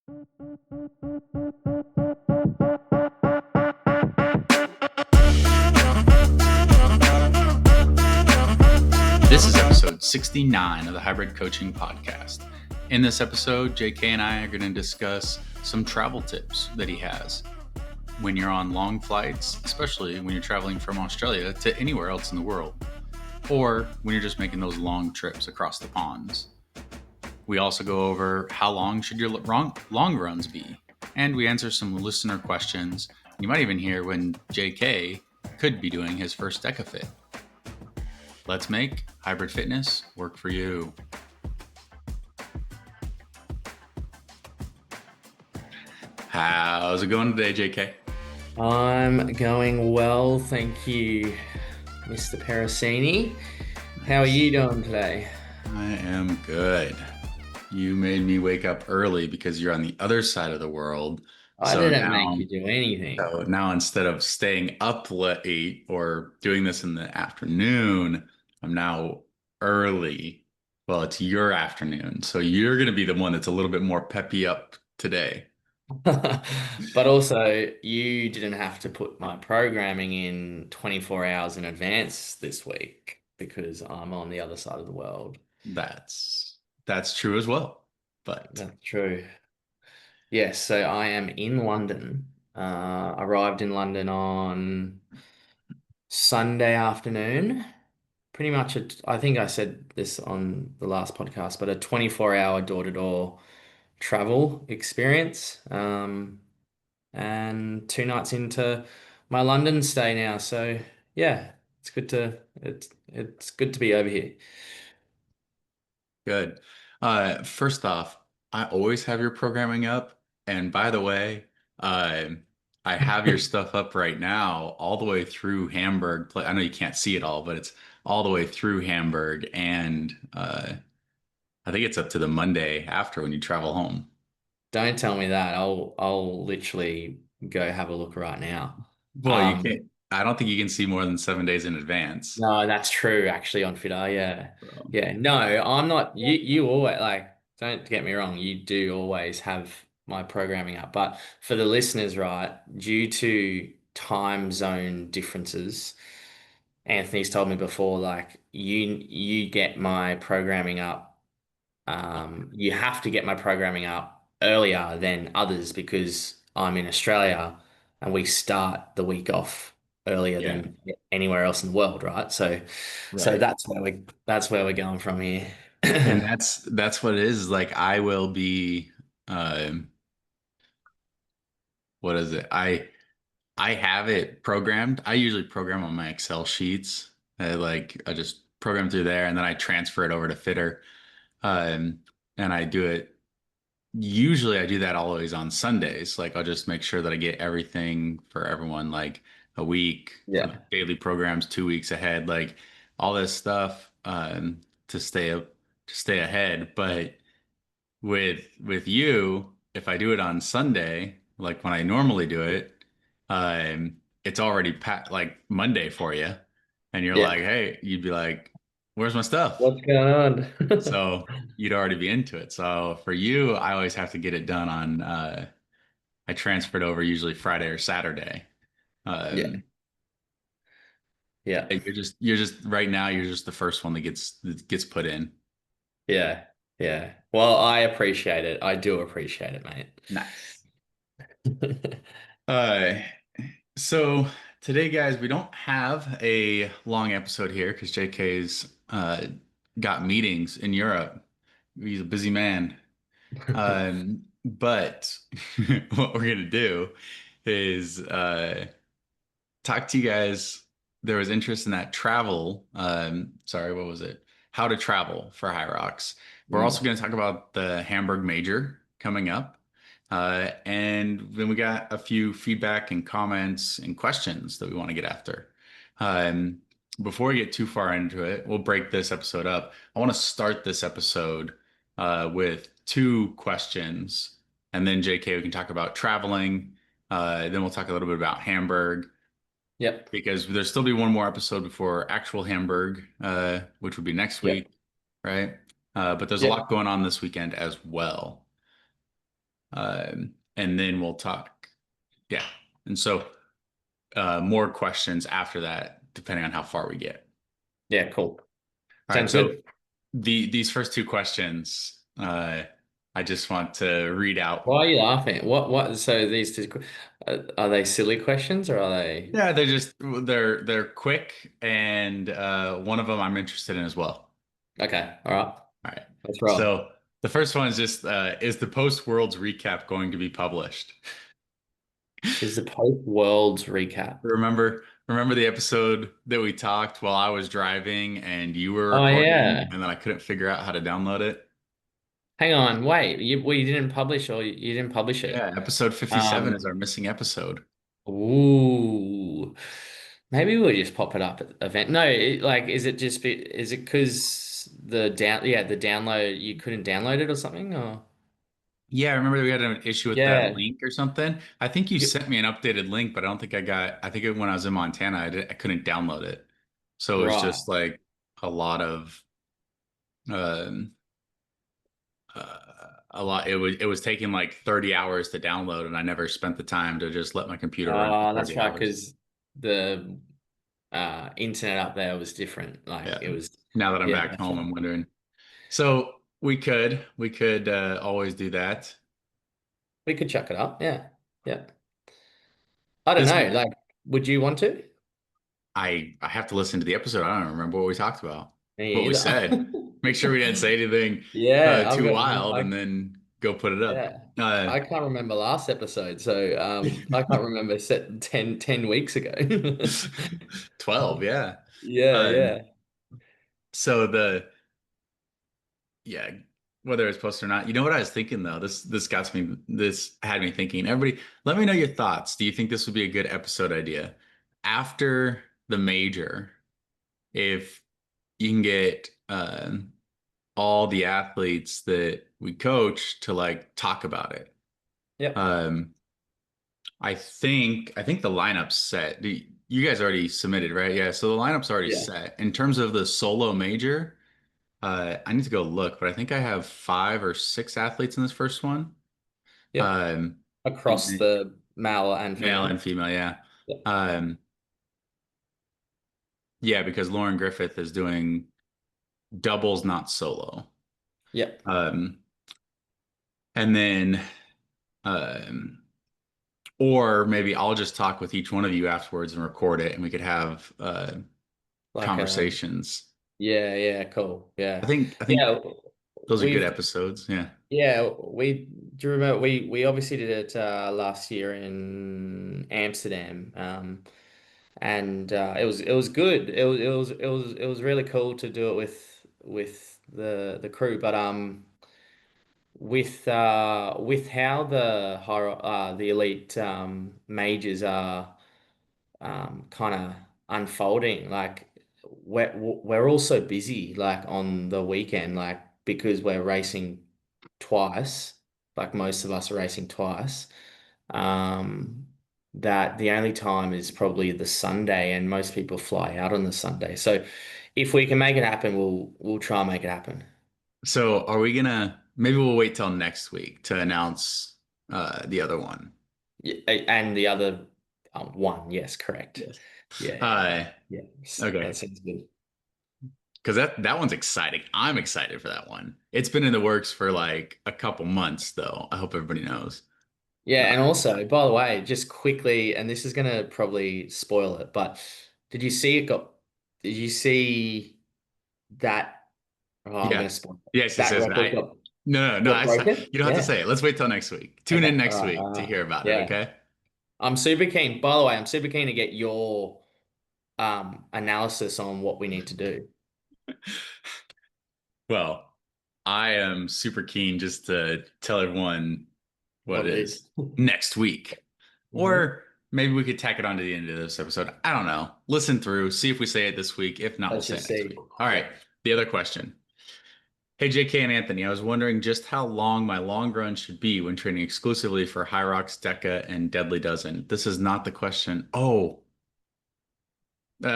This is episode 69 of the Hybrid Coaching Podcast. In this episode, JK and I are going to discuss some travel tips that he has when you're on long flights, especially when you're traveling from Australia to anywhere else in the world, or when you're just making those long trips across the ponds. We also go over how long should your long runs be, and we answer some listener questions. You might even hear when JK could be doing his first DecaFit. Let's make hybrid fitness work for you. How's it going today, JK? I'm going well, thank you, Mr. Pericini. How are you doing today? I am good. You made me wake up early because you're on the other side of the world. I didn't make you do anything. So now instead of staying up late or doing this in the afternoon, I'm now early. Well, it's your afternoon. So you're going to be the one that's a little bit more peppy up today. But also, you didn't have to put my programming in 24 hours in advance this week because I'm on the other side of the world. That's true as well. But That's true. Yes, so I am in London. Arrived in London on Sunday afternoon. Pretty much, I think I said this on the last podcast, but a 24-hour door-to-door travel experience. And 2 nights into my London stay now. So yeah, it's good to be over here. good. First off, I always have your programming up. And by the way, uh, I have your stuff up right now, all the way through Hamburg. I know you can't see it all, but it's all the way through Hamburg, and I think it's up to the Monday after when you travel home. Don't tell me that. I'll literally go have a look right now. Well, you can't. I don't think you can see more than 7 days in advance. No, that's true actually on Fitter. Yeah. So, Yeah. No, I'm not you always like don't get me wrong, you do always have my programming up. But for the listeners, right, due to time zone differences, Anthony's told me before, like you get my programming up. You have to get my programming up earlier than others because I'm in Australia and we start the week off earlier yeah, than anywhere else in the world, right? So right. that's where we're going from here. And that's what it is. Like I will be, um, what is it? I have it programmed. I usually program on my Excel sheets. I just program through there, and then I transfer it over to Fitter. Um, and I do it. Usually, I do that always on Sundays. Like I'll just make sure that I get everything for everyone, like a week for the Yeah. daily programs, 2 weeks ahead, like all this stuff to stay up, to stay ahead. But with you, if I do it on Sunday, like when I normally do it, it's already like Monday for you, and you're Yeah. like, hey, you'd be like, "Where's my stuff?" What's going on? So you'd already be into it. So for you, I always have to get it done on. I transferred over usually Friday or Saturday. Yeah. Um, Yeah. you're just right now. You're just the first one that gets put in. Yeah. Yeah. Well, I appreciate it. I do appreciate it, Nice. mate. Uh, so today, guys, we don't have a long episode here because JK's got meetings in Europe. He's a busy man. But what we're gonna do is talk to you guys. There was interest in that travel. Sorry, what was it? How to travel for High Rocks. We're also Mm. going to talk about the Hamburg Major coming up. And then we got a few feedback and comments and questions that we want to get after. Um, Before we get too far into it, we'll break this episode up. I want to start this episode with two questions, and then JK, we can talk about traveling. Then we'll talk a little bit about Hamburg Yep. because there'll still be one more episode before actual Hamburg, which would be next Yep. week, right? But there's a Yep. lot going on this weekend as well. and then we'll talk. Yeah. And so more questions after that, depending on how far we get. Yeah, cool. All right. Sounds So good. these first two questions, I just want to read out. Why are you laughing? So these two, are they silly questions or are they? Yeah, they're quick, and one of them I'm interested in as well. Okay, all right. All right. Let's roll. So the first one is just is the post worlds recap going to be published? Is the Pope Worlds recap? Remember the episode that we talked while I was driving and you were Oh recording, yeah. and then I couldn't figure out how to download it? Hang on, wait. You didn't publish or you didn't publish Yeah, it? episode 57 is Um, our missing episode. ooh. Maybe we'll just pop it up at the event. No, is it because the download you couldn't download it or something or Yeah, I remember we had an issue with that yeah. link or something. I think you You, sent me an updated link, but I don't think I think when I was in Montana, I couldn't download it. So it was right. just like a lot of, um, it was taking like 30 hours to download, and I never spent the time to just let my computer run for Oh, that's 30 right, hours. because the internet up there was different. Like Yeah. it was, Now that I'm yeah, back that's home, right. I'm wondering. So we could always do that. We could chuck it up. Yeah. Yeah. I don't This know. Like, would you want to? I have to listen to the episode. I don't remember what we talked about, what Me we either. said. Make sure we didn't say anything Yeah, too wild, and then go put it up. yeah. I can't remember last episode, so I can't remember set 10 weeks ago. 12, yeah. Yeah, Um, yeah. so yeah, whether it's posted or not. You know what I was thinking though? This had me thinking. Everybody, let me know your thoughts. Do you think this would be a good episode idea? After the major, if you can get all the athletes that we coach to like talk about it. Yep. Um, I think the lineup's set. You guys already submitted, right? Yeah, so the lineup's already Yeah. set. In terms of the solo major, I need to go look, but I think I have 5 or 6 athletes in this first one. Yep. Um, and Across then- the male and Male and female. female, yeah. Yep. Um, yeah, because Lauren Griffith is doing doubles, not solo. Yep. Um, and then um, or maybe I'll just talk with each one of you afterwards and record it, and we could have Like conversations. yeah, yeah, cool. I Yeah. think I think Yeah, those are good we've episodes. Yeah. yeah, do you remember we obviously did it last year in Amsterdam. And it was good. It was really cool to do it with the crew, but with how the elite majors are kind of unfolding, like we're all so busy, like on the weekend, like because we're racing twice, like most of us are racing twice. Um, that the only time is probably the Sunday, and most people fly out on the Sunday. So if we can make it happen, we'll try and make it happen. So are we gonna maybe we'll wait till next week to announce the other one? Yeah, and the other one, yes, correct. Yes. Yeah, yeah, Uh yeah. Yes, that okay. sounds good. Because that one's exciting. I'm excited for that one. It's been in the works for like a couple months though. I hope everybody knows. Yeah, Uh, and also, by the way, just quickly, and this is gonna probably spoil it, but did you see it got? Did you see that? Oh, I'm yeah. gonna spoil it. Yes, yes, That yes. record got No. got broken. You don't have to Yeah. say it. Let's wait till next week. Tune in Okay. All next right. week to hear about it, Yeah. okay? I'm super keen. By the way, I'm super keen to get your analysis on what we need to do. Well, I am super keen just to tell everyone what What it it is is. next week. Hmm. Or maybe we could tack it on to the end of this episode. I don't know. Listen through, see if we say it this week. If not, we'll Let's say it just next see. week. All right. Yeah. The other question. Hey, JK and Anthony, I was wondering just how long my long run should be when training exclusively for High Rocks, Deca, and Deadly Dozen. This is not the question. Oh,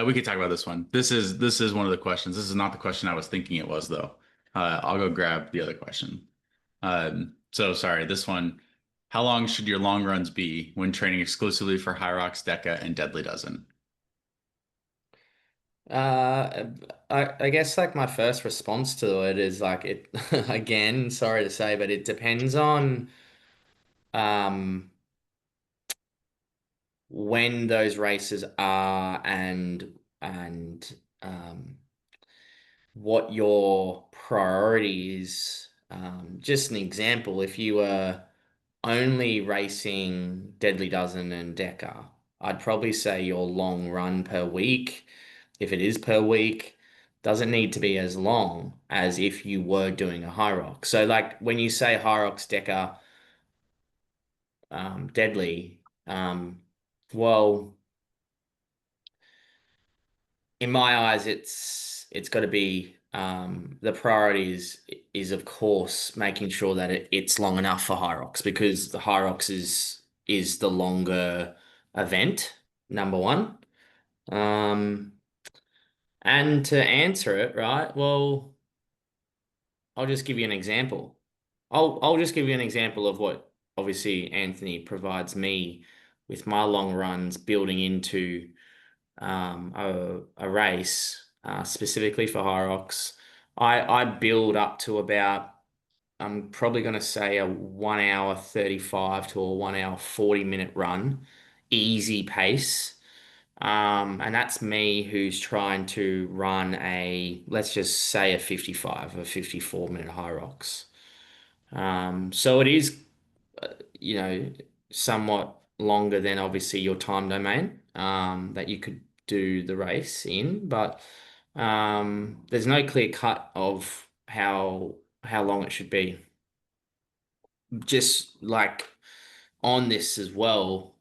we could talk about this one. This is one of the questions. This is not the question I was thinking it was, though. I'll go grab the other question. So sorry, this one. How long should your long runs be when training exclusively for High Rocks, Deca, and Deadly Dozen? Uh, I guess like my first response to it is like it again, sorry to say, but it depends on um when those races are and what your priority is. Just an example, if you were only racing Deadly Dozen and Decker, I'd probably say your long run per week, if it is per week, doesn't need to be as long as if you were doing a high rock. So, like when you say high rocks, Decker, Deadly, well, in my eyes, it's got to be the priority is of course making sure that it's long enough for high rocks because the high rocks is the longer event, number one. Um, and to answer it, right? Well, I'll just give you an example. I'll just give you an example of what obviously Anthony provides me with my long runs building into a race specifically for high rocks. I build up to about I'm probably going to say a 1 hour 35 to a 1 hour 40 minute run, easy pace. And that's me who's trying to run let's just say a 55, a 54 minute high rocks. So it is you know, somewhat longer than obviously your time domain that you could do the race in, but there's no clear cut of how long it should be. Just like on this as well,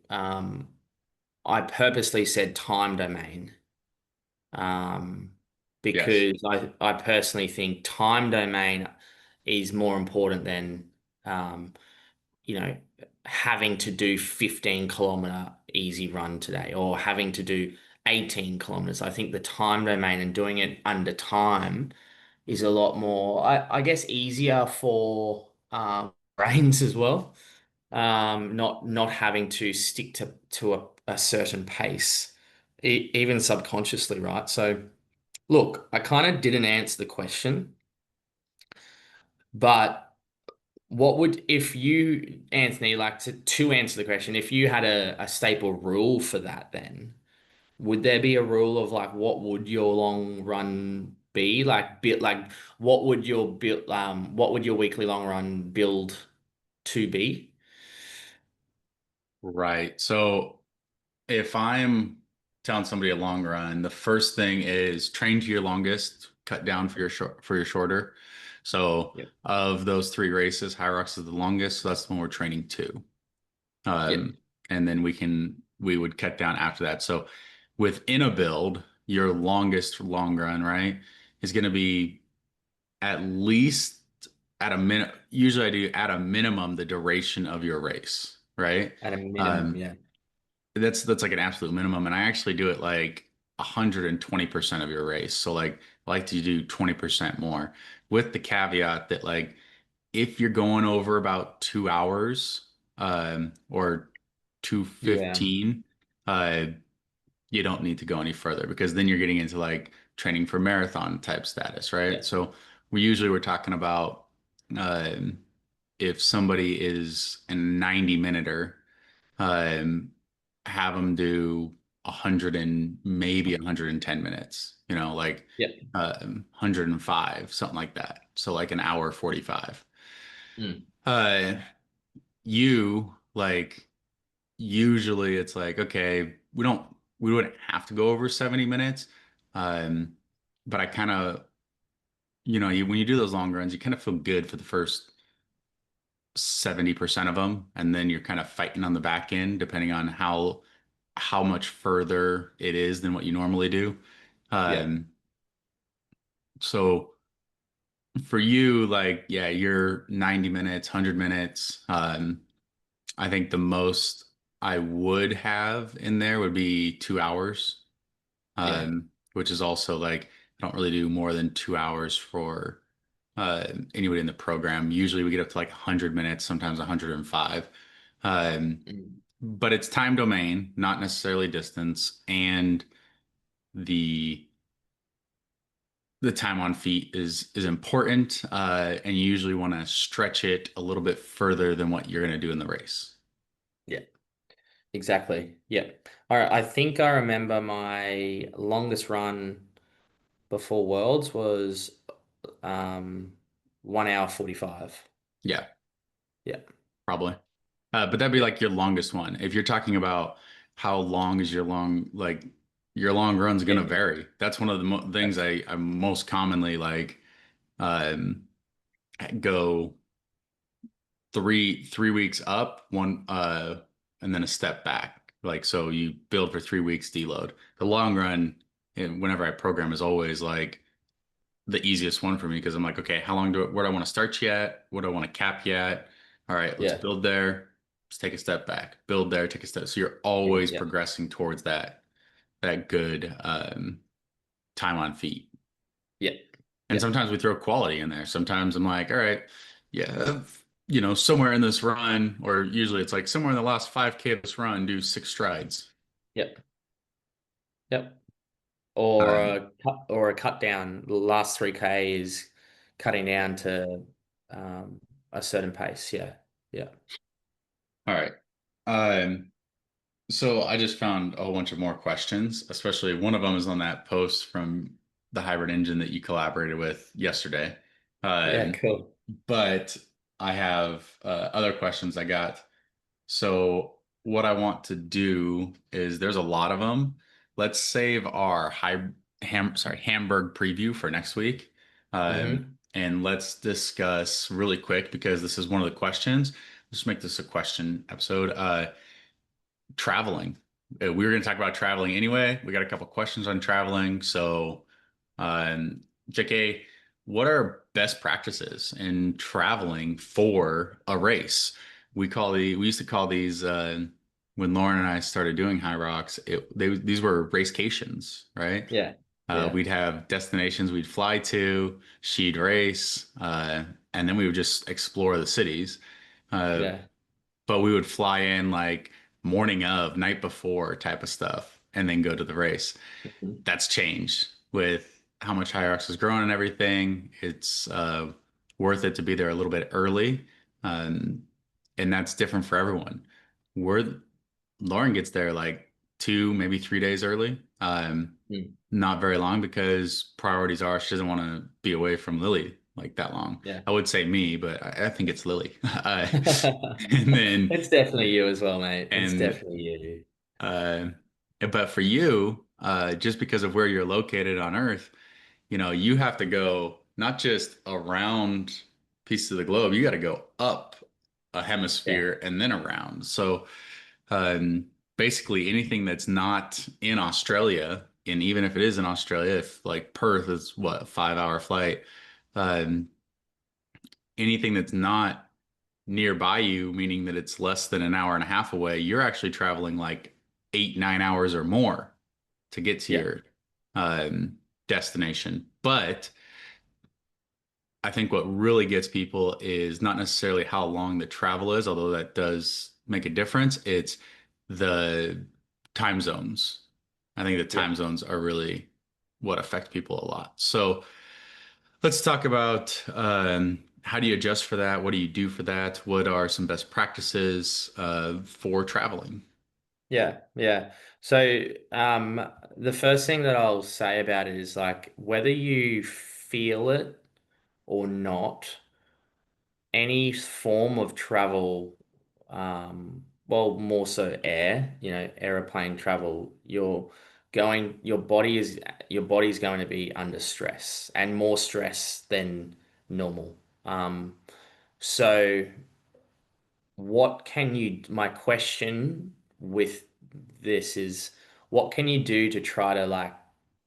um, I purposely said time domain um, Yes. because I personally think time domain is more important than um, you know, having to do 15-kilometer easy run today or having to do 18 kilometers. I think the time domain and doing it under time is a lot more, I guess, easier for brains as well. Not having to stick to a certain pace, even subconsciously, right? So, look, I kind of didn't answer the question, but what would, if you, Anthony, like to answer the question, if you had a staple rule for that, then would there be a rule of like what would your long run be? Like bit like what would your weekly long run build to be? Right. So if I'm telling somebody a long run, the first thing is train to your longest, cut down for your shorter. So Yep. of those three races, High Rocks is the longest, so that's the one we're training to. Yep. And then we would cut down after that. So within a build, your longest long run, right, is going to be at least at a minute. Usually I do at a minimum the duration of your race, right? At a minimum, Um, yeah. that's like an absolute minimum, and I actually do it like 120% of your race. So like I like to do 20% more, with the caveat that like if you're going over about 2 hours, or Yeah. 2:15, uh, you don't need to go any further because then you're getting into like training for marathon type status, right? Yeah. So we're talking about um, if somebody is a 90-minuter, um, have them do 100 and maybe 110 minutes, like Yep. 105, something like that. So like an hour 45. Mm. Uh, you like usually it's like, okay, we wouldn't have to go over 70 minutes. Um, but I kind of, when you do those long runs, you kind of feel good for the first 70% of them, and then you're kind of fighting on the back end depending on how much further it is than what you normally do. Yeah. Um, so for you, like, yeah, you're 90 minutes, 100 minutes. I think the most I would have in there would be 2 hours, Yeah. which is also like, I don't really do more than 2 hours for anybody in the program. Usually we get up to like 100 minutes, sometimes 105. Um, Mm. but it's time domain, not necessarily distance, and the the time on feet is important, and you usually want to stretch it a little bit further than what you're going to do in the race. Yeah, exactly. Yeah. All right. I think I remember my longest run before Worlds was um 1 hour 45. Yeah, Yeah. probably. But that'd be Yeah. like your longest one. If you're talking about how long is your long, like your long run's Yeah. gonna vary. That's one of the things That's I most commonly like um, go three weeks up, one and then a step back. Like so you build for 3 weeks deload. The long run, whenever I program is always like the easiest one for me because I'm like, okay, how long where do I want to start yet? What do I want to cap yet? All right, let's yeah. build there. Let's take a step back. Build there, take a step. So you're always Yeah. progressing towards that good time on feet. Yeah. And Yeah. sometimes we throw quality in there. Sometimes I'm like, all right, yeah, somewhere in this run, or usually it's like somewhere in the last 5K of this run, do 6 strides. Yeah. Yep. Or Um, a cut down. The last 3K is cutting down to a certain pace. Yeah. Yeah. all right. Um, So I just found a whole bunch of more questions, especially one of them is on that post from the hybrid engine that you collaborated with yesterday. Yeah, Um, cool. but I have other questions I got. So what I want to do is there's a lot of them. Let's save our Hamburg preview for next week. Hmm. And let's discuss really quick because this is one of the questions. Let's make this a question episode. Traveling. We were going to talk about traveling anyway. We got a couple questions on traveling. So, JK, what are best practices in traveling for a race? We used to call these when Lauren and I started doing High Rocks. These were racecations, right? Yeah. Yeah. We'd have destinations we'd fly to. She'd race, and then we would just explore the cities. Uh, Yeah. but we would fly in like morning of, night before type of stuff, and then go to the race. Mhm. That's changed with how much Hyrox has grown and everything. It's worth it to be there a little bit early, um, and that's different for everyone. We're Lauren gets there like 2, maybe 3 days early. Mm. Not very long because priorities are she doesn't want to be away from Lily like that long. Yeah. I would say me, but I think it's Lily. And then It's definitely you as well, mate. It's and definitely you. uh, but for you, just because of where you're located on Earth, you have to go not just around pieces of the globe, you got to go up a Yeah. hemisphere and then around. So um, basically, anything that's not in Australia, and even if it is in Australia, if like Perth is what, a 5 hour flight, um, anything that's not nearby you, meaning that it's less than an hour and a half away, you're actually traveling like 8, 9 hours or more to get to Yeah. your destination. But I think what really gets people is not necessarily how long the travel is, although that does make a difference. It's the time zones. I think the Yeah. time zones are really what affect people a lot. So let's talk about how do you adjust for that? What do you do for that? What are some best practices for traveling? Yeah. Yeah. So, the first thing that I'll say about it is like whether you feel it or not, any form of travel, well, more so air, airplane travel, your body's going to be under stress and more stress than normal. Um, so my question with this is, what can you do to try to like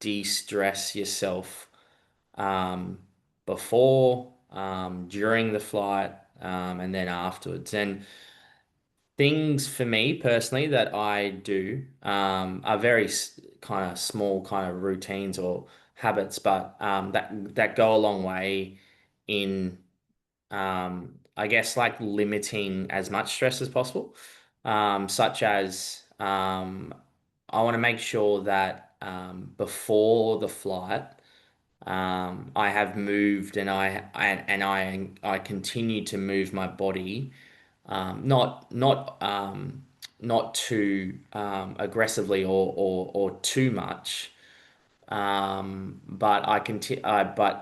de-stress yourself um, before, during the flight, and then afterwards. And things for me personally that I do are very kind of small kind of routines or habits, but that go a long way in I guess like limiting as much stress as possible, such as I want to make sure that before the flight, I have moved and I continue to move my body, not too aggressively or too much. But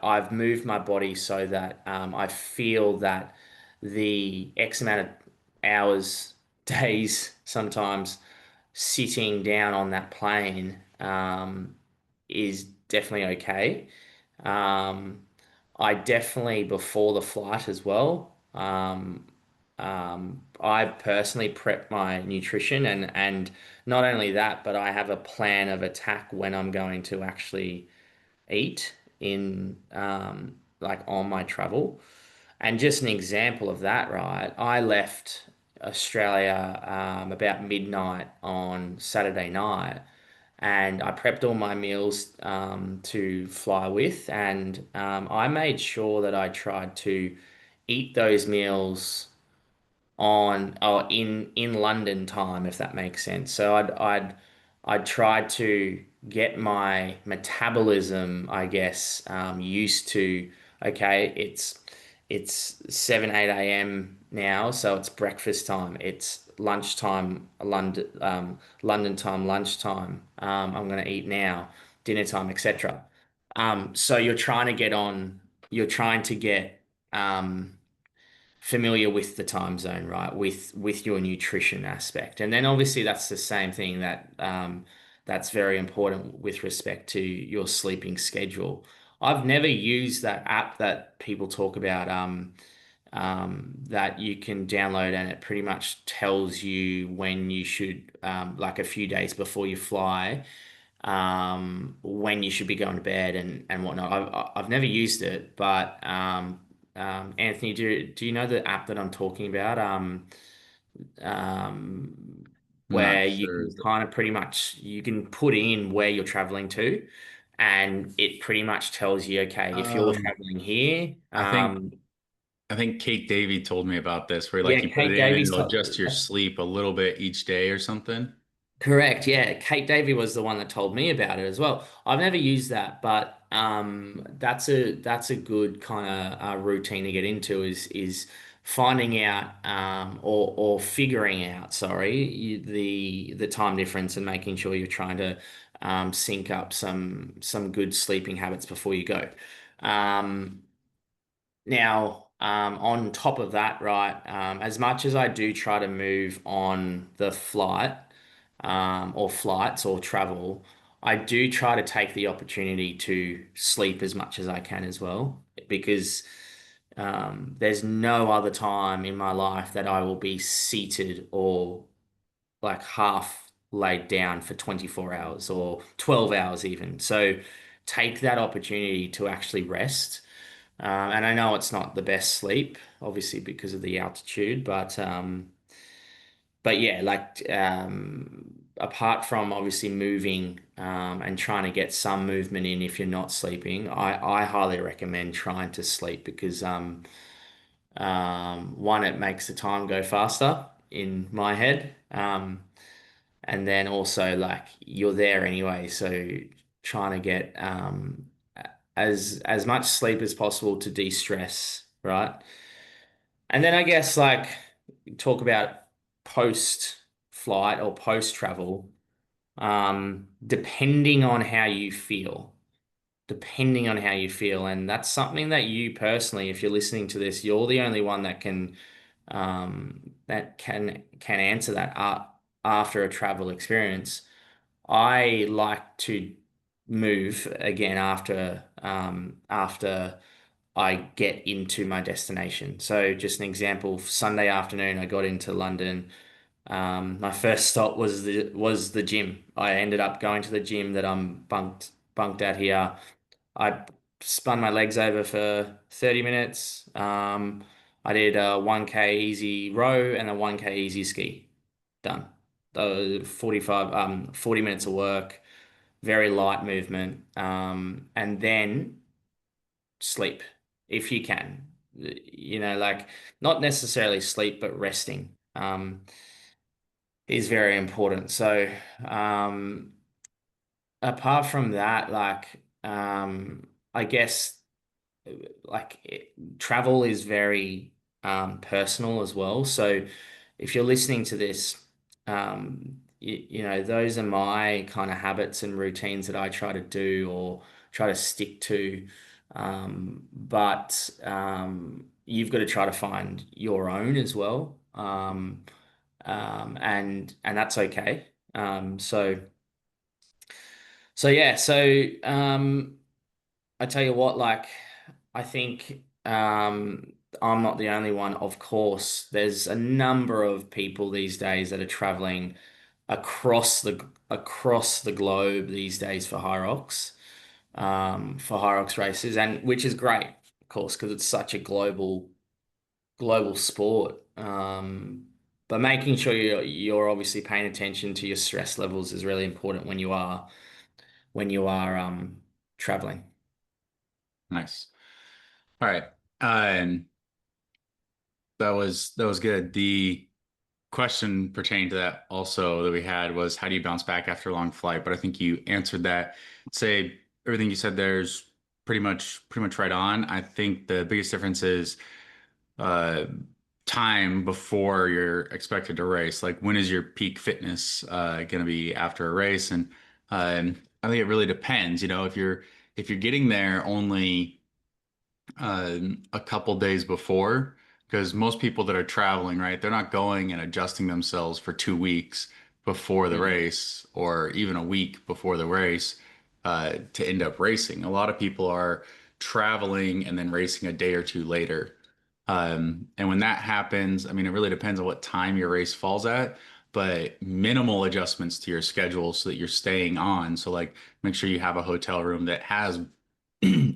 I've moved my body so that I feel that the X amount of hours, days, sometimes sitting down on that plane is definitely okay. Um, I definitely before the flight as well. I personally prep my nutrition and not only that, but I have a plan of attack when I'm going to actually eat in like on my travel. And just an example of that, right? I left Australia about midnight on Saturday night, and I prepped all my meals to fly with, and I made sure that I tried to eat those meals on or in London time, if that makes sense. So I'd try to get my metabolism, I guess, used to, okay, it's 7, 8 a.m. now, so it's breakfast time. It's lunchtime, London time, lunchtime. I'm gonna eat now, dinner time, etc. So you're trying to get familiar with the time zone, right? With your nutrition aspect, and then obviously that's the same thing that's very important with respect to your sleeping schedule. I've never used that app that people talk about, that you can download, and it pretty much tells you when you should, like a few days before you fly, when you should be going to bed and whatnot. I've never used it, but Anthony, do you know the app that I'm talking about? Um, I'm not where you sure. can kind of pretty much you can put in where you're traveling to, and it pretty much tells you, okay, if you're Um, traveling here, I think I think Kate Davy told me about this, where like yeah, you put it Kate in and Davies. it'll adjust your sleep a little bit each day or something. Correct. Yeah. Kate Davey was the one that told me about it as well. I've never used that, but that's a good kind of routine to get into is finding out or figuring out, sorry, the time difference and making sure you're trying to sync up some good sleeping habits before you go. Um, Now, on top of that, right, as much as I do try to move on the flight, or flights or travel, I do try to take the opportunity to sleep as much as I can as well, because there's no other time in my life that I will be seated or like half laid down for 24 hours or 12 hours even. So take that opportunity to actually rest. And I know it's not the best sleep, obviously because of the altitude, but yeah, like apart from obviously moving and trying to get some movement in if you're not sleeping, I highly recommend trying to sleep because one, it makes the time go faster in my head, and then also like you're there anyway, so trying to get as much sleep as possible to de-stress, right? And then I guess like talk about post flight or post travel, depending on how you feel, depending on how you feel. And that's something that you personally, if you're listening to this, you're the only one that can answer that after a travel experience. I like to move again after I get into my destination. So just an example, Sunday afternoon, I got into London. My first stop was the gym. I ended up going to the gym that I'm bunked at here. I spun my legs over for 30 minutes. I did a 1K easy row and a 1K easy ski. Done. 40 minutes of work, very light movement, and then sleep. if you can. Like not necessarily sleep, but resting is very important. So, apart from that, I guess travel is very personal as well. So if you're listening to this, those are my kind of habits and routines that I try to do or try to stick to. But you've got to try to find your own as well. And that's okay. So yeah, I tell you what, like I think I'm not the only one, of course. There's a number of people these days that are traveling across the globe these days for high rocks races, and which is great, of course, because it's such a global sport. But making sure you're obviously paying attention to your stress levels is really important when you are traveling. Nice. All right. And that was good. The question pertaining to that also that we had was how do you bounce back after a long flight? But I think you answered that. Say everything you said there's pretty much right on. I think the biggest difference is uh time before you're expected to race. Like when is your peak fitness going to be after a race? And I think it really depends. If you're getting there only a couple days before, because most people that are traveling, right, they're not going and adjusting themselves for 2 weeks before the Mm, race or even a week before the race to end up racing. A lot of people are traveling and then racing a day or two later. And when that happens, I mean, it really depends on what time your race falls at, but minimal adjustments to your schedule so that you're staying on. So, like, make sure you have a hotel room that has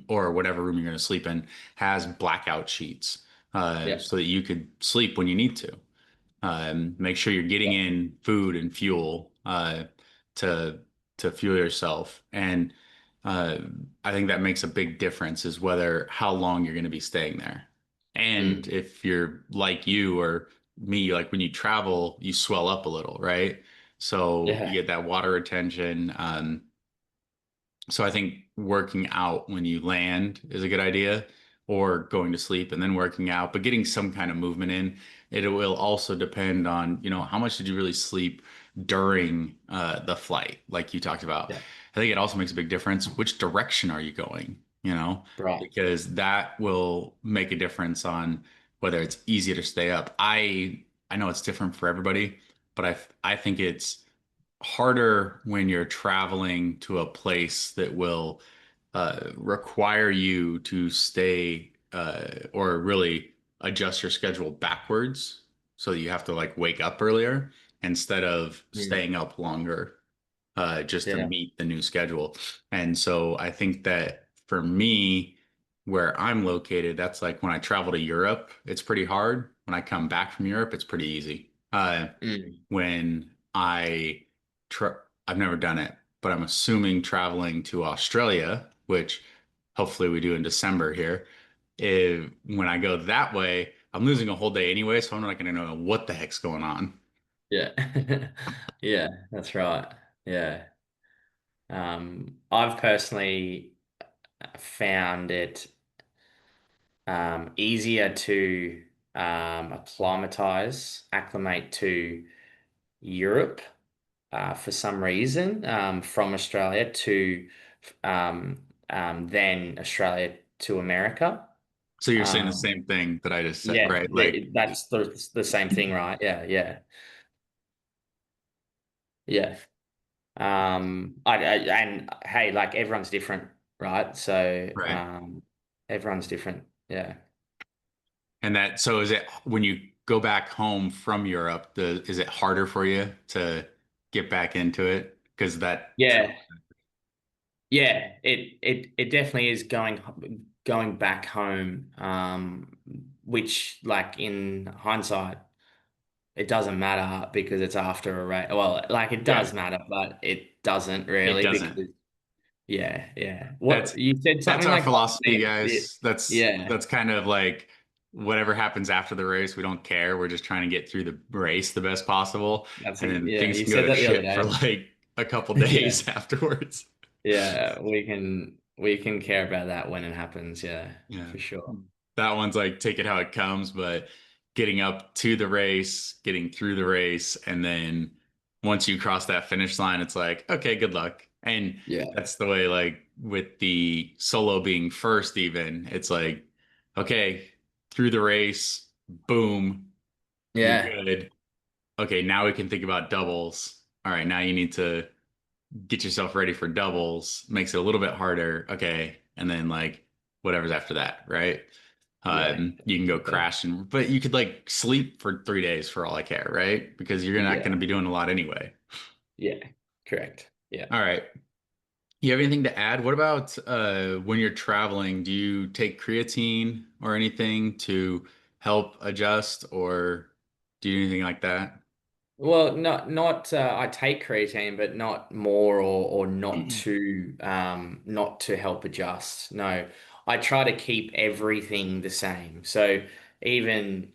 or whatever room you're going to sleep in has blackout sheets yeah. so that you could sleep when you need to. Make sure you're getting Yeah. in food and fuel to to fuel yourself, and uh, I think that makes a big difference is whether how long you're going to be staying there, and Mm, if you're like you or me, like when you travel, you swell up a little, right? So you yeah. get that water retention. So I think working out when you land is a good idea, or going to sleep and then working out, but getting some kind of movement in. It will also depend on, how much did you really sleep during the flight, like you talked about. Yeah. I think it also makes a big difference. Which direction are you going? Right. Because that will make a difference on whether it's easier to stay up. I know it's different for everybody, but I think it's harder when you're traveling to a place that will require you to stay or really adjust your schedule backwards so that you have to like wake up earlier instead of Mm, staying up longer just to yeah. meet the new schedule. And so I think that for me, where I'm located, that's like when I travel to Europe, it's pretty hard. When I come back from Europe, it's pretty easy. Mm, When I I've never done it, but I'm assuming traveling to Australia, which hopefully we do in December here, when I go that way, I'm losing a whole day anyway, so I'm not going to know what the heck's going on. yeah. Yeah, that's right. Yeah. I've personally found it easier to acclimate to Europe for some reason from Australia to than Australia to America. So you're saying the Um, same thing that I just said, yeah, right? Like, that's the same thing, right? Yeah, yeah, yeah. And hey, like everyone's different, right? So right. everyone's different. Yeah. And so is it when you go back home from Europe, is it harder for you to get back into it? Because that Yeah. Yeah, it definitely is going back home, which like in hindsight, it doesn't matter because it's after a race. Well, like it yeah, does matter, but it doesn't it really doesn't. because Yeah, yeah. That's What you said that's something our like 1 philosophy, minute. guys. That's Yeah, that's kind of like whatever happens after the race, we don't care. We're just trying to get through the race the best possible, that's and it. then Yeah, things you can go said to that the other shit for day. like a couple Yeah, days afterwards. yeah. We can care about that when it happens. Yeah, Yeah. for sure. That one's like take it how it comes, but getting up to the race, getting through the race, and then once you cross that finish line, it's like, okay, good luck. And Yeah, that's the way, like with the solo being first, even, it's like, okay, through the race, boom, you're yeah, good. Okay, now we can think about doubles. All right, now you need to get yourself ready for doubles. Makes it a little bit harder. Okay, and then like whatever's after that, right? yeah, You can go definitely. crash and, but you could like sleep for 3 days for all I care, right? Because you're not going to Yeah, be doing a lot anyway. yeah. Correct. Yeah. All right. You have anything to add? What about when you're traveling? Do you take creatine or anything to help adjust, or do you do anything like that? Well, not I take creatine, but not more or not to help adjust. No, I try to keep everything the same. So even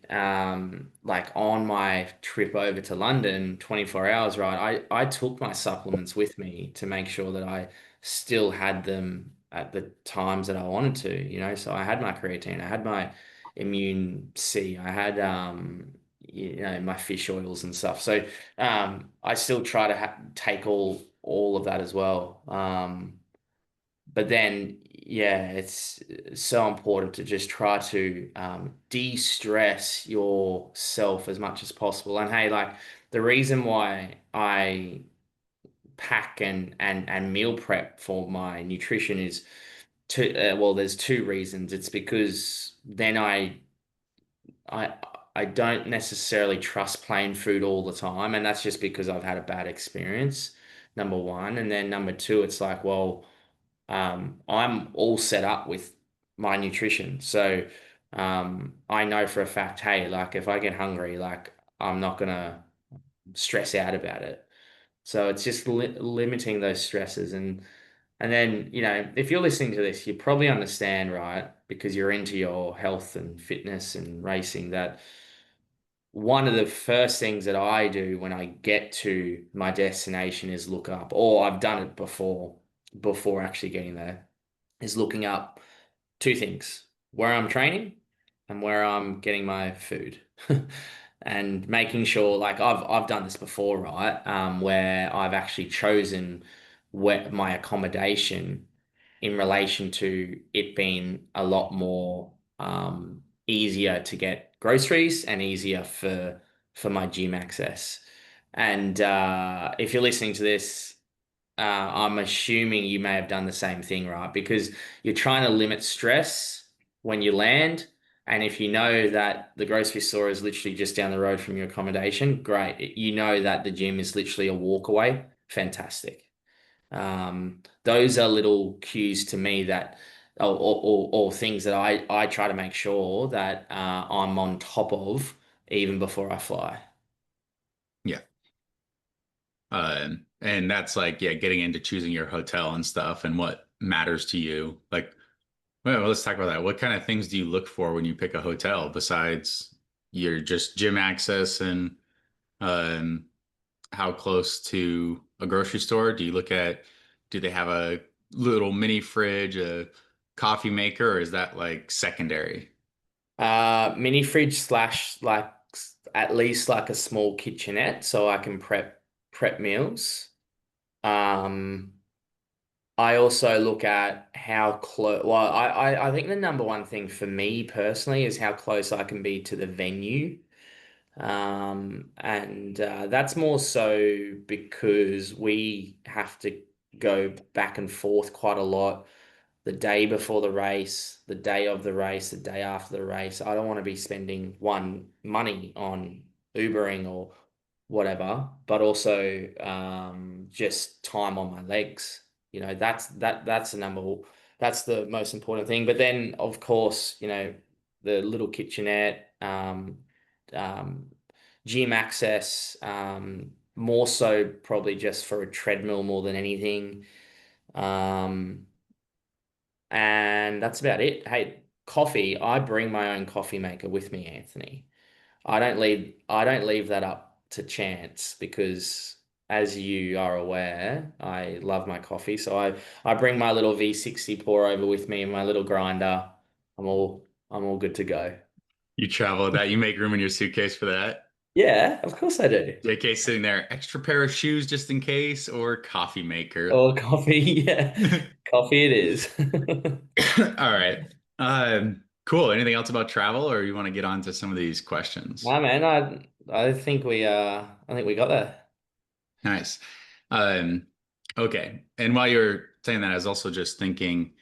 like on my trip over to London, 24 hours, right? I took my supplements with me to make sure that I still had them at the times that I wanted to, So I had my creatine, I had my immune C, I had my fish oils and stuff. So I still try to take all of that as well. But then, yeah, it's so important to just try to de-stress yourself as much as possible. And hey, like the reason why I pack and meal prep for my nutrition is well, there's two reasons. It's because then I I don't necessarily trust plain food all the time, and that's just because I've had a bad experience, number one. And then number two, it's like, well, I'm all set up with my nutrition. So I know for a fact, hey, like if I get hungry, like I'm not gonna stress out about it. So it's just limiting those stresses and then, if you're listening to this, you probably understand, right? Because you're into your health and fitness and racing that one of the first things that I do when I get to my destination is look up, or I've done it before actually getting there, is looking up two things, where I'm training and where I'm getting my food. And making sure like I've done this before, right? Where I've actually chosen where my accommodation in relation to it being a lot more easier to get groceries and easier for my gym access. And if you're listening to this, I'm assuming you may have done the same thing, right? Because you're trying to limit stress when you land. And if you know that the grocery store is literally just down the road from your accommodation, great. You know that the gym is literally a walk away. Fantastic. Those are little cues to me that, or things that I try to make sure that I'm on top of even before I fly. Yeah. And that's like, yeah, getting into choosing your hotel and stuff and what matters to you. Like, well, let's talk about that. What kind of things do you look for when you pick a hotel besides your just gym access and um, how close to a grocery store? Do you look at, do they have a little mini fridge, a coffee maker, or is that like secondary? Mini fridge slash like at least like a small kitchenette so I can prep meals. Um, I also look at how close. Well, I think the number one thing for me personally is how close I can be to the venue. And that's more so because we have to go back and forth quite a lot the day before the race, the day of the race, the day after the race. I don't want to be spending one money on Ubering or whatever, but also just time on my legs. That's that's the most important thing. But then of course, the little kitchenette, um, gym access, more so probably just for a treadmill more than anything. Um, and that's about it. Hey, coffee, I bring my own coffee maker with me, Anthony. I don't leave that up to chance because as you are aware, I love my coffee. So I bring my little V60 pour over with me and my little grinder. I'm all good to go. You travel with that. You make room in your suitcase for that. Yeah, of course I do. JK sitting there, extra pair of shoes just in case, or coffee maker. Or coffee, yeah. Coffee it is. All right. Cool. Anything else about travel, or you want to get on to some of these questions? Nah, man, I think we got that. Nice. Um, okay. And while you're saying that, I was also just thinking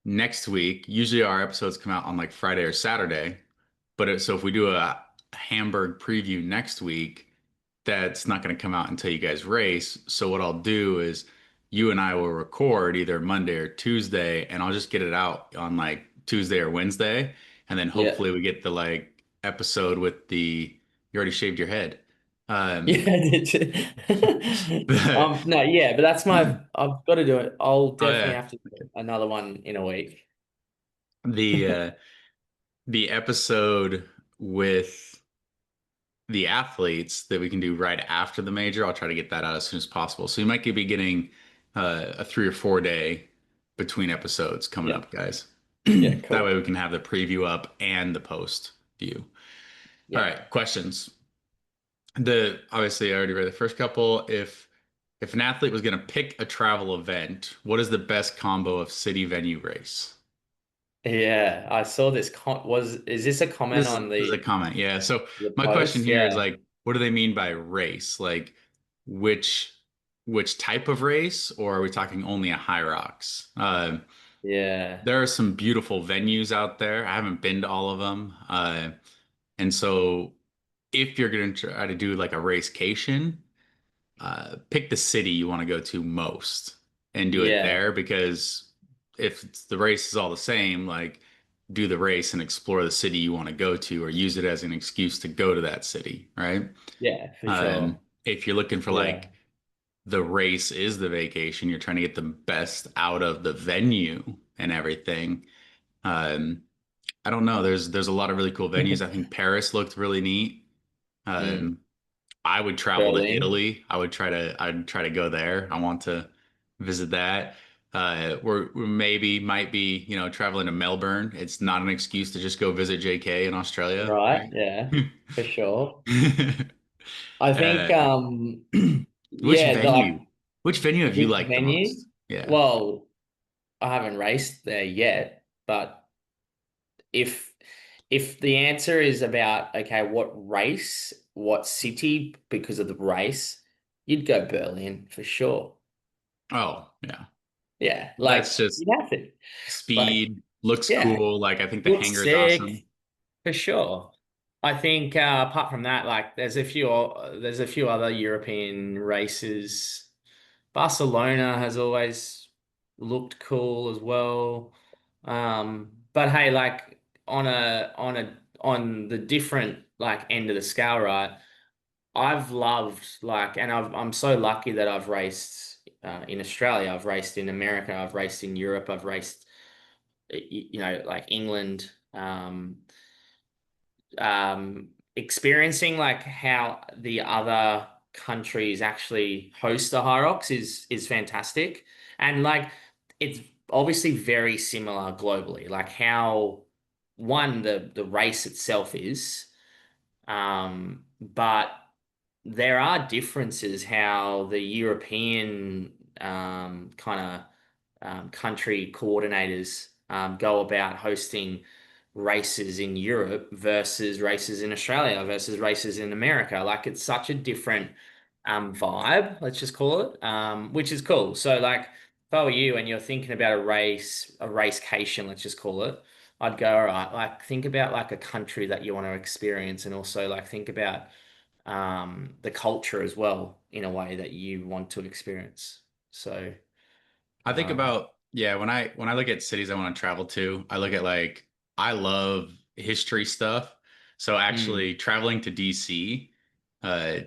next week, usually our episodes come out on like Friday or Saturday. So if we do a Hamburg preview next week, that's not going to come out until you guys race. So what I'll do is you and I will record either Monday or Tuesday, and I'll just get it out on like Tuesday or Wednesday. And then Yeah. hopefully we get the like episode with the you already shaved your head. Yeah, Um, did you? the, No, yeah, but I've got to do it. I'll oh definitely yeah, have to do another one in a week. the uh, the episode with the athletes that we can do right after the major. I'll try to get that out as soon as possible. So you might be getting a 3 or 4 day between episodes coming Yeah. up, guys. Yeah, That cool. way we can have the preview up and the post view. All Yeah. right, questions. The obviously I already read the first couple. If an athlete was going to pick a travel event, what is the best combo of city venue race? Yeah, I saw this is this a comment on This is a the comment. Yeah. So the my question post? here is Yeah. like, what do they mean by race? Like which which type of race, or are we talking only a high rocks? Yeah. There are some beautiful venues out there. I haven't been to all of them. And so if you're going to try to do like a racecation, pick the city you want to go to most and do it Yeah. there because the race is all the same, like do the race and explore the city you want to go to or use it as an excuse to go to that city, right? Yeah, for sure. If you're looking for Yeah. like the race is the vacation, you're trying to get the best out of the venue and everything. Um, I don't know. There's a lot of really cool venues. I think Paris looked really neat. Mm. Um, I would travel to Berlin. Italy. I'd try to go there. I want to visit that. We're maybe might be, traveling to Melbourne. It's not an excuse to just go visit JK in Australia, Right. right? Yeah, for sure. I think Uh, which yeah, venue? Which venue have you which liked the venue? most? Yeah. Well, I haven't raced there yet, but if if the answer is about okay, what race, what city because of the race, you'd go Berlin for sure. Oh, yeah. Yeah, That's like just you have to. Like, speed, looks yeah, cool. Like I think the looks hangar is awesome. sick for sure. I think apart from that, like there's a few other European races. Barcelona has always looked cool as well. But hey, like on the different like end of the scale, right? I've loved like, and I'm so lucky that I've raced in Australia, I've raced in America, I've raced in Europe, I've raced, like England. Experiencing like how the other countries actually host the High Rocks is fantastic. And like it's obviously very similar globally. Like how one, the race itself is, but there are differences how the European kind of country coordinators go about hosting races in Europe versus races in Australia versus races in America. Like it's such a different vibe, let's just call it, which is cool. So like if I were you and you're thinking about a racecation, let's just call it, I'd go, all right, like think about like a country that you want to experience and also like think about the culture as well in a way that you want to experience. So, I think um, about, yeah, when I look at cities I want to travel to, I look at like I love history stuff. So mm, actually traveling to DC, uh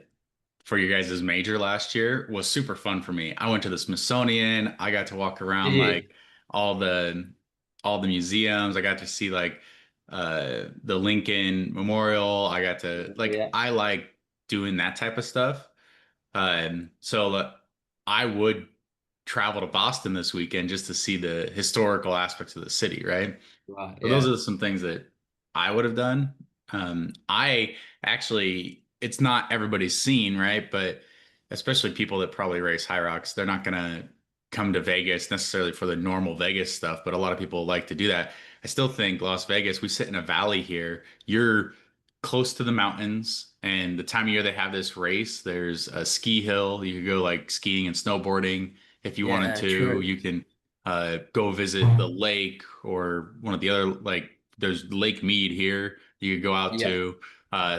for your guys' major last year was super fun for me. I went to the Smithsonian. I got to walk around Yeah. like all the all the museums. I got to see like the Lincoln Memorial. I got to like Yeah. I like doing that type of stuff. So I would travel to Boston this weekend just to see the historical aspects of the city, right? Right. So those Yeah. are some things that I would have done. I actually, it's not everybody's scene, right? But especially people that probably race high rocks, they're not gonna come to Vegas necessarily for the normal Vegas stuff, but a lot of people like to do that. I still think Las Vegas, we sit in a valley here. You're close to the mountains, and the time of year they have this race, there's a ski hill. You could go like skiing and snowboarding if you wanted Yeah. to. True. You can go visit the lake or one of the other like there's Lake Mead here you could go out Yeah. to.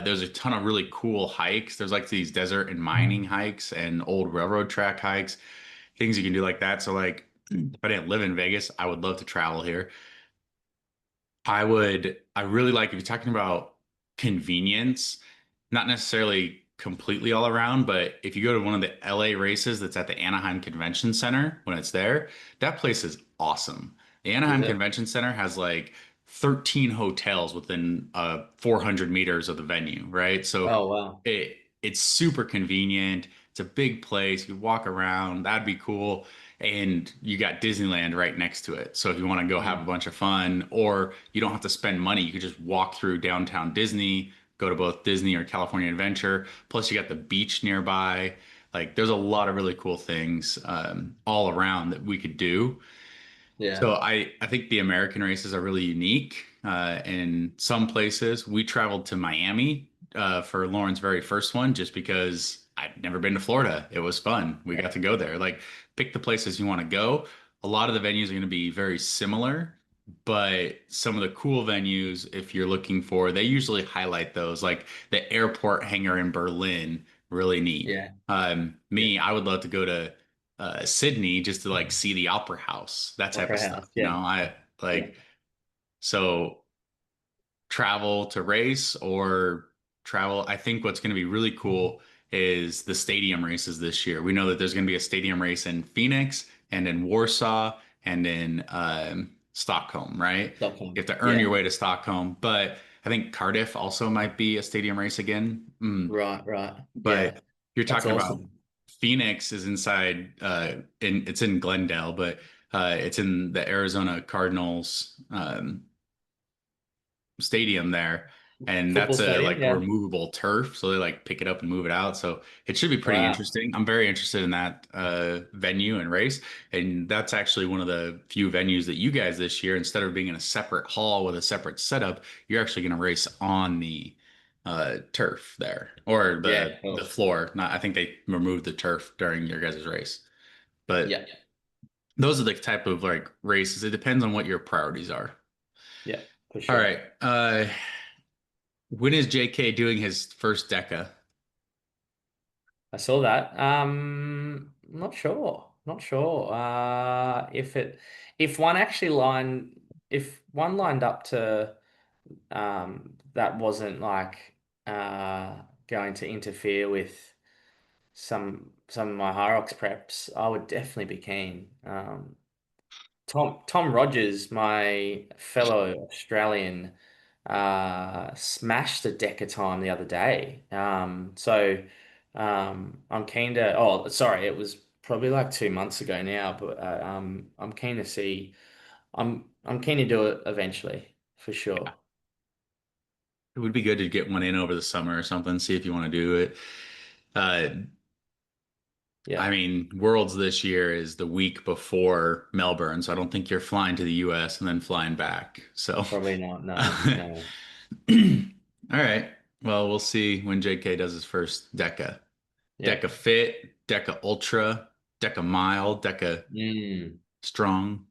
There's a ton of really cool hikes. There's like these desert and mining hikes and old railroad track hikes, things you can do like that. So like if I didn't live in Vegas, I would love to travel here. I really like if you're talking about convenience, not necessarily completely all around, but if you go to one of the LA races that's at the Anaheim Convention Center when it's there, that place is awesome. The Is Anaheim it? Convention Center has like 13 hotels within 400 meters of the venue, right? So Oh, wow. it's super convenient. It's a big place. You walk around, that'd be cool. And you got Disneyland right next to it. So if you want to go have a Mm. bunch of fun, or you don't have to spend money, you could just walk through downtown Disney, go to both Disney or California Adventure. Plus, you got the beach nearby. Like, there's a lot of really cool things all around that we could do. Yeah. So I think the American races are really unique. In some places, we traveled to Miami for Lauren's very first one, just because I'd never been to Florida. It was fun. We got Yeah. to go there. Like, pick the places you want to go. A lot of the venues are going to be very similar, but some of the cool venues, if you're looking for, they usually highlight those. Like the airport hangar in Berlin, really neat. Yeah. Yeah. Me, I would love to go to Sydney just to like see the opera house, that type of Opera stuff. House. You know, Yeah. I Yeah. like so travel to race or travel. I think what's going to be really cool is the stadium races this year. We know that there's going to be a stadium race in Phoenix and in Warsaw and in Stockholm, right? You Stockholm. have to earn your Yeah. way to Stockholm, but I think Cardiff also might be a stadium race again. Right. Right. But Yeah. you're That's talking about awesome. Phoenix is inside it's in Glendale, but it's in the Arizona Cardinals stadium there. And Football that's a stadium. like Yeah. removable turf, so they like pick it up and move it out. So it should be pretty Wow. interesting. I'm very interested in that venue and race, and that's actually one of the few venues that you guys this year, instead of being in a separate hall with a separate setup, you're actually going to race on the turf there or Yeah. the Cool. floor. Not, I think they removed the turf during your guys' race, but Yeah. those are the type of like races. It depends on what your priorities are. Yeah. For All sure. right. When is JK doing his first DECA? I saw that. Not sure. Not sure. If one actually if one lined up to that wasn't like going to interfere with some of my Hyrox preps, I would definitely be keen. Tom Rogers, my fellow Australian, smashed the decker time the other day. I'm keen to. Oh, sorry, it was probably like 2 months ago now, but I'm keen to see. I'm keen to do it eventually for sure. It would be good to get one in over the summer or something, see if you want to do it. Uh, Yeah, I mean, Worlds this year is the week before Melbourne, so I don't think you're flying to the US and then flying back. So, probably not. all No, no. right. Well, we'll see when JK does his first DECA. Yeah. DECA Fit, DECA Ultra, DECA Mile, DECA Mm. Strong,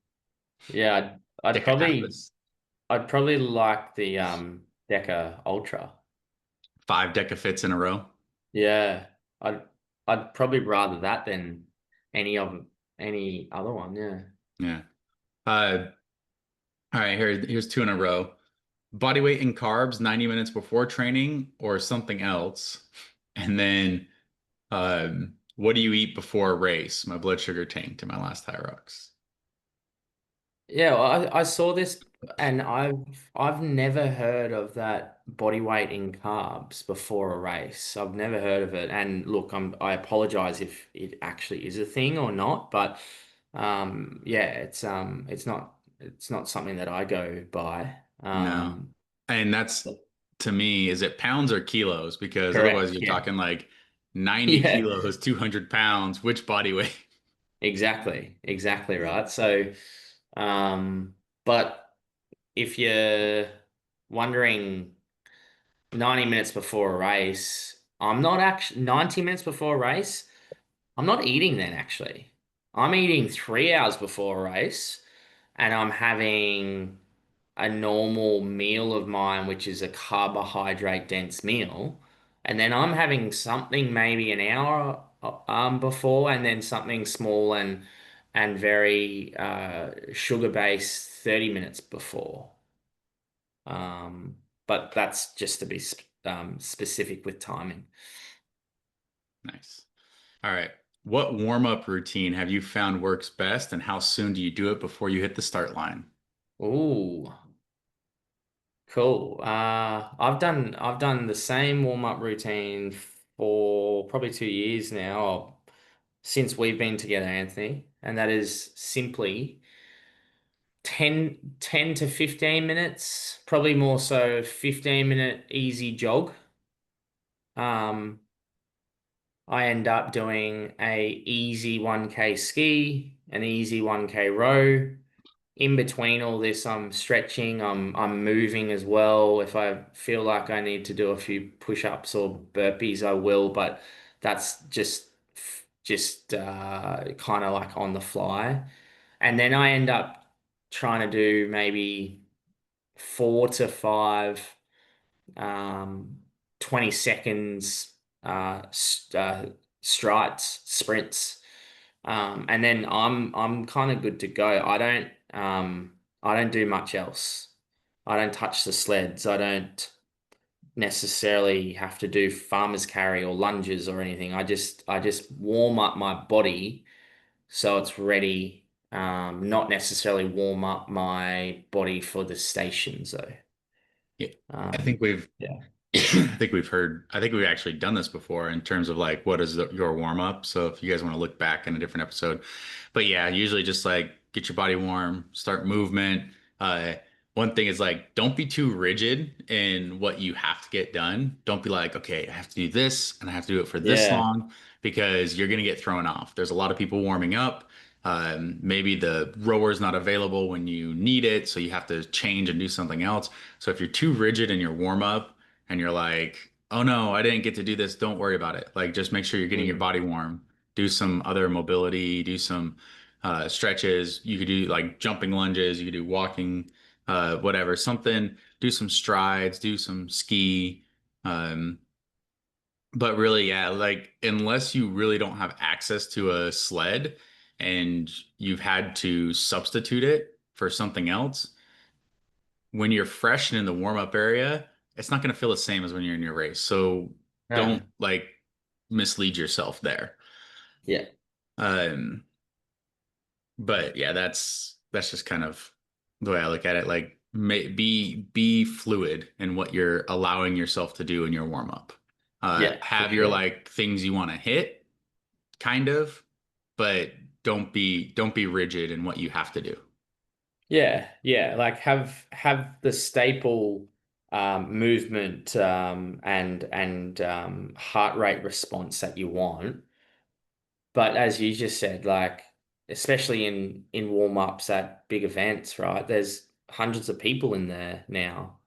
Yeah, DECA Atlas. I'd probably like the Deca Ultra. 5 DECA Fits in a row. Yeah, I'd I'd probably rather that than any of any other one. Yeah. Yeah. Uh, all right, here's 2 in a row. Body weight and carbs 90 minutes before training or something else. And then What do you eat before a race? My blood sugar tanked in my last high rocks. Yeah, well, I saw this and I've never heard of that body weight in carbs before a race. I've never heard of it. And look, I apologize if it actually is a thing or not, but yeah, it's not something that I go by. No. And that's to me, is it pounds or kilos? Because otherwise Correct. you're Yeah. talking like 90 Yeah, kilos, 200 pounds, which body weight? exactly. Exactly right. So um but if you're wondering 90 minutes before a race, I'm not actually 90 minutes before a race, I'm not eating then actually. I'm eating 3 hours before a race and I'm having a normal meal of mine, which is a carbohydrate dense meal. And then I'm having something maybe an hour before and then something small and very sugar based 30 minutes before. Um, but that's just to be specific with timing. Nice. All right. What warm-up routine have you found works best, and how soon do you do it before you hit the start line? Ooh, cool. I've done the same warm-up routine for probably 2 years now, since we've been together, Anthony. And that is simply 10 to 15 minutes, probably more so 15-minute easy jog. Um, I end up doing a easy 1K ski, an easy 1K row. In between all this, I'm stretching, I'm moving as well. If I feel like I need to do a few push-ups or burpees, I will, but that's just kind of like on the fly. And then I end up trying to do maybe 4 to 5 um 20 seconds strides, sprints. And then I'm kind of good to go. I don't do much else. I don't touch the sleds. I don't necessarily have to do farmer's carry or lunges or anything. I just warm up my body so it's ready. Not necessarily warm up my body for the stations though. Yeah, I Um, think we've yeah. I think we've actually done this before in terms of like what is your warm up. So if you guys want to look back in a different episode, but yeah, usually just like get your body warm, start movement. Uh, One thing is like don't be too rigid in what you have to get done. Don't be like, okay, I have to do this and I have to do it for this Yeah. long because you're gonna get thrown off. There's a lot of people warming up. Maybe the rower's not available when you need it, so you have to change and do something else. So if you're too rigid in your warm up and you're like, oh no, I didn't get to do this, don't worry about it. Like just make sure you're getting your Mm, body warm. Do some other mobility, do some stretches. You could do like jumping lunges, you could do walking, whatever, something, do some strides, do some ski. Um, but really, yeah, like unless you really don't have access to a sled and you've had to substitute it for something else, when you're fresh and in the warm-up area, it's not going to feel the same as when you're in your race. So yeah. don't like mislead yourself there. Yeah. Um, but yeah, that's just kind of the way I look at it. Like be fluid in what you're allowing yourself to do in your warm-up. Yeah, for Have your sure. like things you want to hit, kind of, but don't be rigid in what you have to do. Yeah, yeah. Like have the staple movement and heart rate response that you want. But as you just said, like especially in warm-ups at big events, right? There's hundreds of people in there now.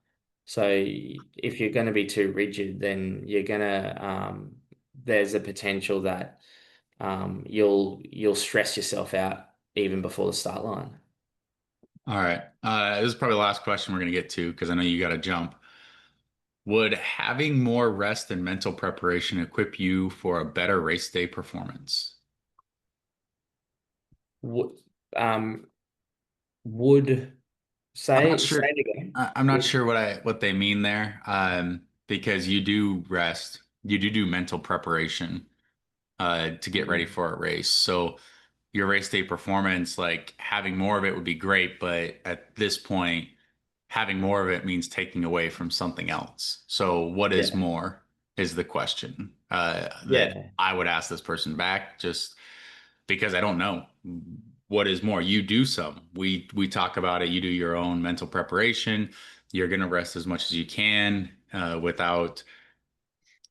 So if you're going to be too rigid, then you're gonna there's a potential that you'll stress yourself out even before the start line. All right. This is probably the last question we're going to get to because I know you got to jump. Would having more rest and mental preparation equip you for a better race day performance? Would um would I'm not say sure. it again. I'm not Would sure what they mean there. Because you do rest, you do mental preparation. to get ready Mm. for a race. So your race day performance, like having more of it would be great, but at this point, having more of it means taking away from something else. So what is Yeah. more is the question that Yeah. I would ask this person back, just because I don't know what is more. You do some. We talk about it. You do your own mental preparation. You're gonna rest as much as you can without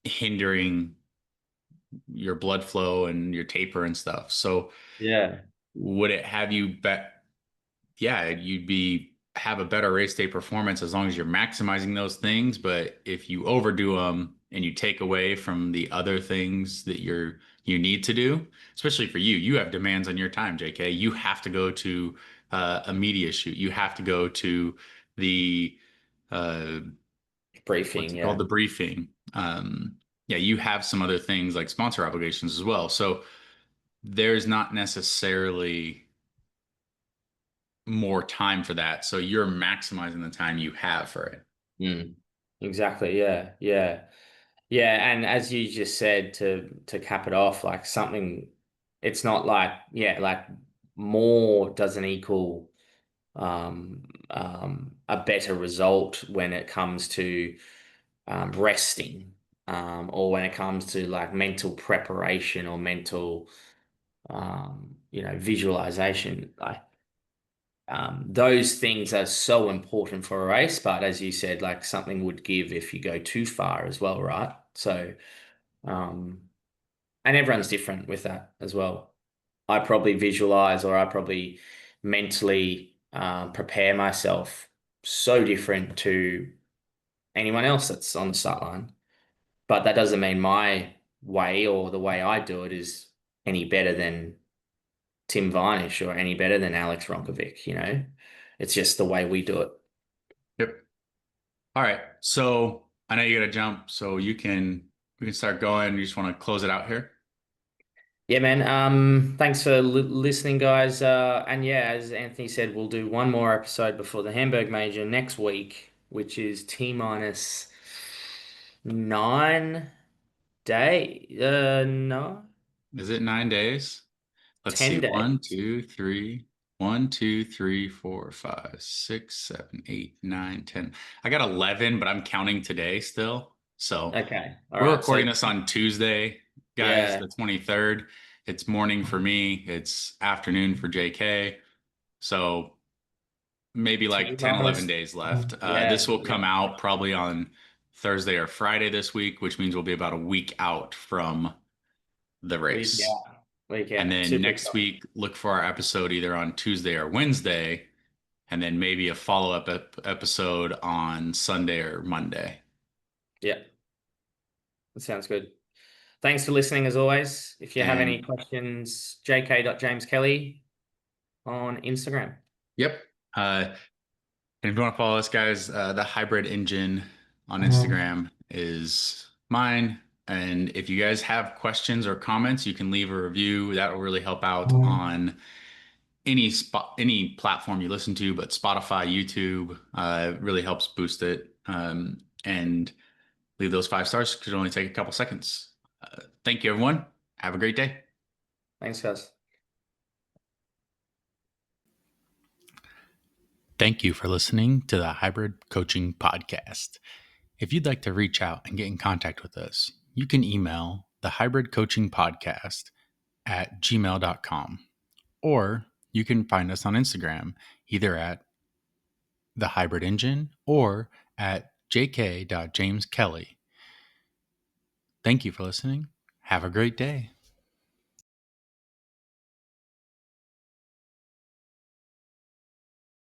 hindering your blood flow and your taper and stuff. So Yeah. would it have you bet? Yeah, you'd be have a better race day performance as long as you're maximizing those things. But if you overdo them and you take away from the other things that you need to do, especially for you, you have demands on your time, JK. You have to go to a media shoot. You have to go to the uh, what's Briefing. it called? Yeah. The briefing. Yeah, you have some other things like sponsor obligations as well. So there's not necessarily more time for that. So you're maximizing the time you have for it. Mm. Exactly. Yeah. Yeah. Yeah. And as you just said, to cap it off, like something, it's not like, yeah, like more doesn't equal a better result when it comes to resting, or when it comes to like mental preparation or mental, visualization. Like, those things are so important for a race, but as you said, like something would give if you go too far as well, right? So, um, and everyone's different with that as well. I probably visualize, or I probably mentally prepare myself so different to anyone else that's on the start line. But that doesn't mean my way or the way I do it is any better than Tim Vinish or any better than Alex Ronkovic, you know? It's just the way we do it. Yep. All right. So I know you got to jump, so we can start going. You just want to close it out here. Yeah, man. Thanks for listening, guys. And yeah, as Anthony said, we'll do one more episode before the Hamburg Major next week, which is T minus 9 day. No, Is it 9 days? Let's see. 10 days. 4, 5, 6, 7, 8, 9, 10. I got 11, but I'm counting today still. So Okay. All we're right. So recording this on Tuesday, guys, yeah, the 23rd. It's morning for me. It's afternoon for JK. So maybe T like 10, 11 minus. days left. This Yeah, will come yeah. out probably on Thursday or Friday this week, which means we'll be about a week out from the Week race. out. Week And out. then Super next exciting. week, look for our episode either on Tuesday or Wednesday, and then maybe a follow-up episode on Sunday or Monday. Yeah, that sounds good. Thanks for listening as always. If you have any And questions, jk.jameskelly on Instagram. yep. And if you want to follow us, guys, the hybrid engine on Instagram is mine. And if you guys have questions or comments, you can leave a review. That will really help out on any platform you listen to, but Spotify, YouTube, really helps boost it. And leave those 5 stars. Could only take a couple seconds. Thank you, everyone. Have a great day. Thanks, guys. Thank you for listening to the Hybrid Coaching Podcast. If you'd like to reach out and get in contact with us, you can email the Hybrid Coaching Podcast at gmail.com, or you can find us on Instagram either at the Hybrid Engine or at jk.jameskelly. Thank you for listening. Have a great day.